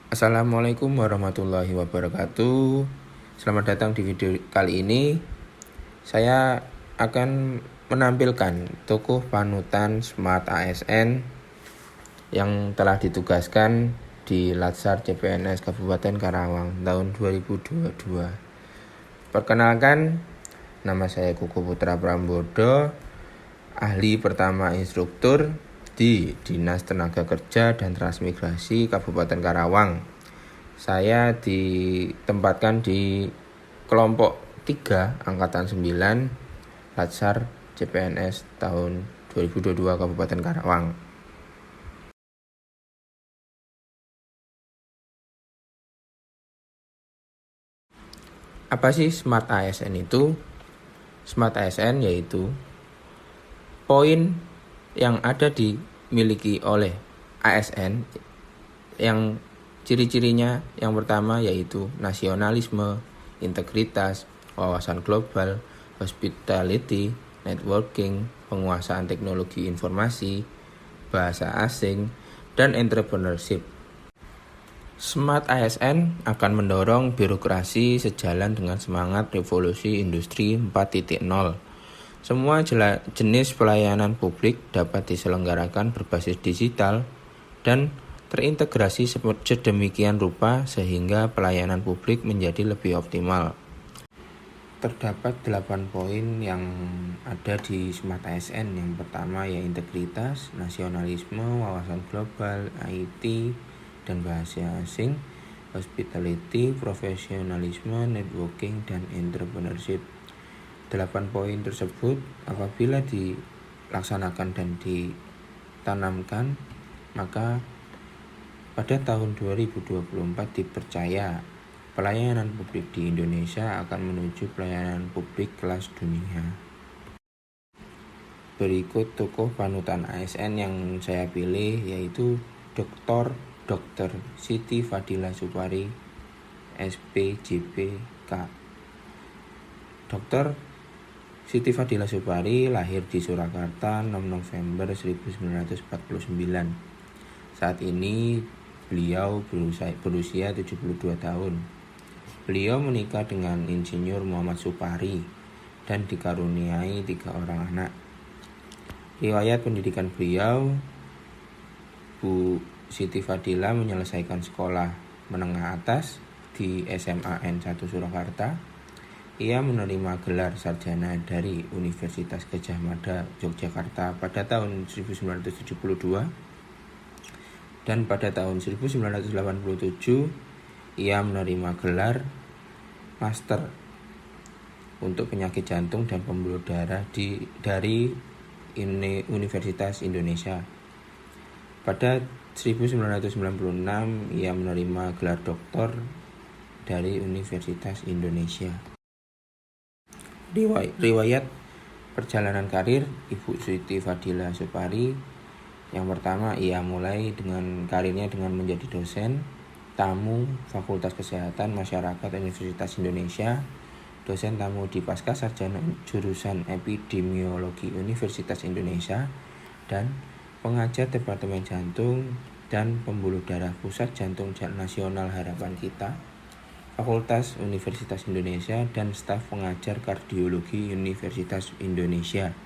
Assalamualaikum warahmatullahi wabarakatuh. Selamat datang di video kali ini. Saya akan menampilkan tokoh panutan Smart ASN yang telah ditugaskan di Latsar CPNS Kabupaten Karawang tahun 2022. Perkenalkan, nama saya Kuku Putra Prambodo, ahli pertama instruktur di Dinas Tenaga Kerja dan Transmigrasi Kabupaten Karawang. Saya ditempatkan di kelompok 3 Angkatan 9 Latsar CPNS tahun 2022 Kabupaten Karawang. Apa sih Smart ASN itu? Smart ASN yaitu poin yang ada dimiliki oleh ASN yang ciri-cirinya yang pertama yaitu nasionalisme, integritas, wawasan global, hospitality, networking, penguasaan teknologi informasi, bahasa asing, dan entrepreneurship. Smart ASN akan mendorong birokrasi sejalan dengan semangat revolusi industri 4.0. Semua jenis pelayanan publik dapat diselenggarakan berbasis digital dan terintegrasi sedemikian rupa sehingga pelayanan publik menjadi lebih optimal. Terdapat 8 poin yang ada di Smart ASN. Yang pertama ya integritas, nasionalisme, wawasan global, IT, dan bahasa asing, hospitality, profesionalisme, networking, dan entrepreneurship. 8 poin tersebut apabila dilaksanakan dan ditanamkan, maka pada tahun 2024 dipercaya pelayanan publik di Indonesia akan menuju pelayanan publik kelas dunia. Berikut tokoh panutan ASN yang saya pilih yaitu Dr. Siti Fadila Supari, SPJPK. Dr. Siti Fadila Supari lahir di Surakarta 6 November 1949. Saat ini beliau berusia 72 tahun. Beliau menikah dengan Insinyur Muhammad Supari dan dikaruniai 3 orang anak. Riwayat pendidikan beliau, Bu Siti Fadila menyelesaikan sekolah menengah atas di SMA N1 Surakarta. Ia menerima gelar sarjana dari Universitas Gadjah Mada Yogyakarta pada tahun 1972 dan pada tahun 1987 ia menerima gelar master untuk penyakit jantung dan pembuluh darah dari Universitas Indonesia. Pada 1996 ia menerima gelar doktor dari Universitas Indonesia. Riwayat perjalanan karir Ibu Siti Fadila Supari. Yang pertama, ia mulai dengan karirnya dengan menjadi dosen tamu Fakultas Kesehatan Masyarakat Universitas Indonesia, dosen tamu di Pasca Sarjana jurusan Epidemiologi Universitas Indonesia, dan pengajar Departemen Jantung dan Pembuluh Darah Pusat Jantung Nasional Harapan Kita, Fakultas Universitas Indonesia, dan staf pengajar Kardiologi Universitas Indonesia.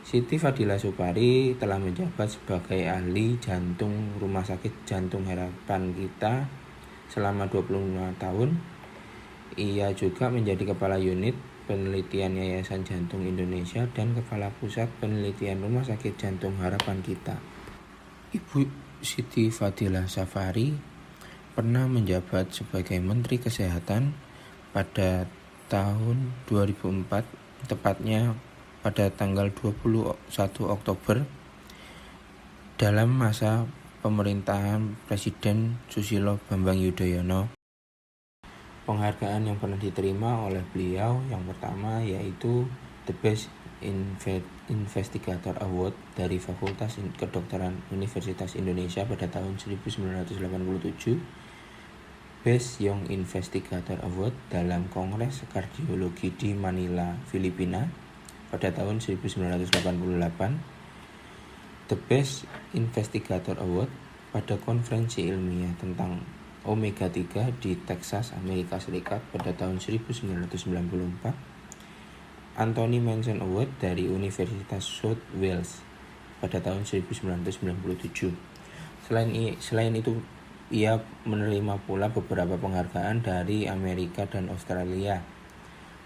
Siti Fadila Supari telah menjabat sebagai ahli jantung Rumah Sakit Jantung Harapan Kita selama 25 tahun. Ia juga menjadi Kepala Unit Penelitian Yayasan Jantung Indonesia dan Kepala Pusat Penelitian Rumah Sakit Jantung Harapan Kita. Ibu Siti Fadila Supari pernah menjabat sebagai Menteri Kesehatan pada tahun 2004, tepatnya pada tanggal 21 Oktober dalam masa pemerintahan Presiden Susilo Bambang Yudhoyono. Penghargaan yang pernah diterima oleh beliau yang pertama yaitu The Best Investigator Award dari Fakultas Kedokteran Universitas Indonesia pada tahun 1987, Best Young Investigator Award dalam Kongres Kardiologi di Manila, Filipina pada tahun 1988, The Best Investigator Award pada konferensi ilmiah tentang omega 3 di Texas, Amerika Serikat pada tahun 1994, Anthony Manson Award dari Universitas South Wales pada tahun 1997. Selain itu, ia menerima pula beberapa penghargaan dari Amerika dan Australia.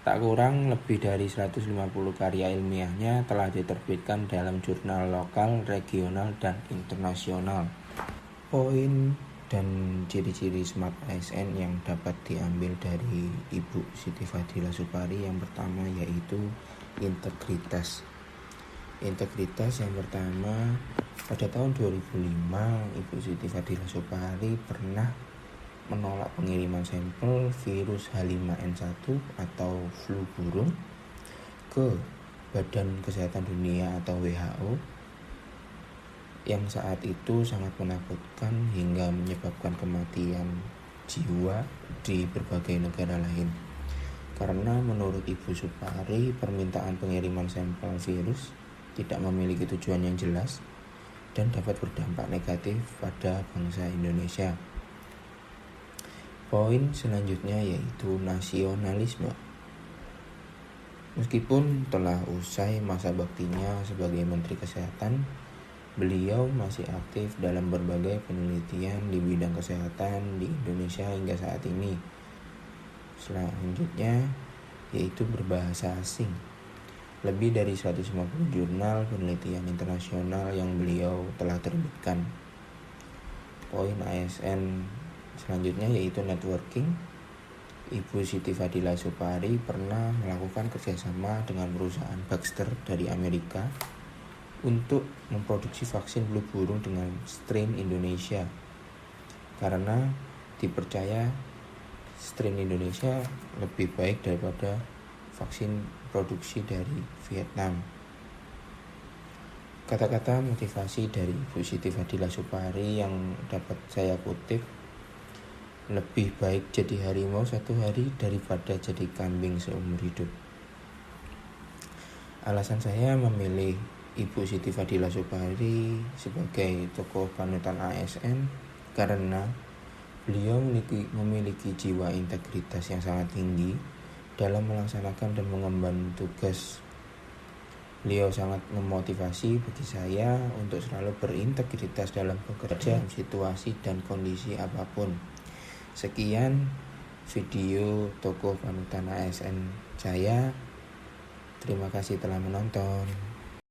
Tak kurang lebih dari 150 karya ilmiahnya telah diterbitkan dalam jurnal lokal, regional, dan internasional. Poin dan ciri-ciri Smart ASN yang dapat diambil dari Ibu Siti Fadila Supari yang pertama yaitu integritas. Integritas yang pertama, pada tahun 2005 Ibu Siti Fadila Supari pernah menolak pengiriman sampel virus H5N1 atau flu burung ke Badan Kesehatan Dunia atau WHO yang saat itu sangat menakutkan hingga menyebabkan kematian jiwa di berbagai negara lain. Karena menurut Ibu Supari, permintaan pengiriman sampel virus tidak memiliki tujuan yang jelas dan dapat berdampak negatif pada bangsa Indonesia. Poin selanjutnya yaitu nasionalisme. Meskipun telah usai masa baktinya sebagai Menteri Kesehatan, beliau masih aktif dalam berbagai penelitian di bidang kesehatan di Indonesia hingga saat ini. Selanjutnya yaitu berbahasa asing. Lebih dari 150 jurnal penelitian internasional yang beliau telah terbitkan. Poin ASN selanjutnya yaitu networking. Ibu Siti Fadila Supari pernah melakukan kerjasama dengan perusahaan Baxter dari Amerika untuk memproduksi vaksin flu burung dengan strain Indonesia karena dipercaya strain Indonesia lebih baik daripada vaksin produksi dari Vietnam. Kata-kata motivasi dari Ibu Siti Fadila Supari yang dapat saya kutip, lebih baik jadi harimau satu hari daripada jadi kambing seumur hidup. Alasan saya memilih Ibu Siti Fadila Supari sebagai tokoh panutan ASN karena beliau memiliki jiwa integritas yang sangat tinggi dalam melaksanakan dan mengemban tugas. Beliau sangat memotivasi bagi saya untuk selalu berintegritas dalam bekerja, situasi dan kondisi apapun. Sekian video tokoh panutan ASN saya. Terima kasih telah menonton.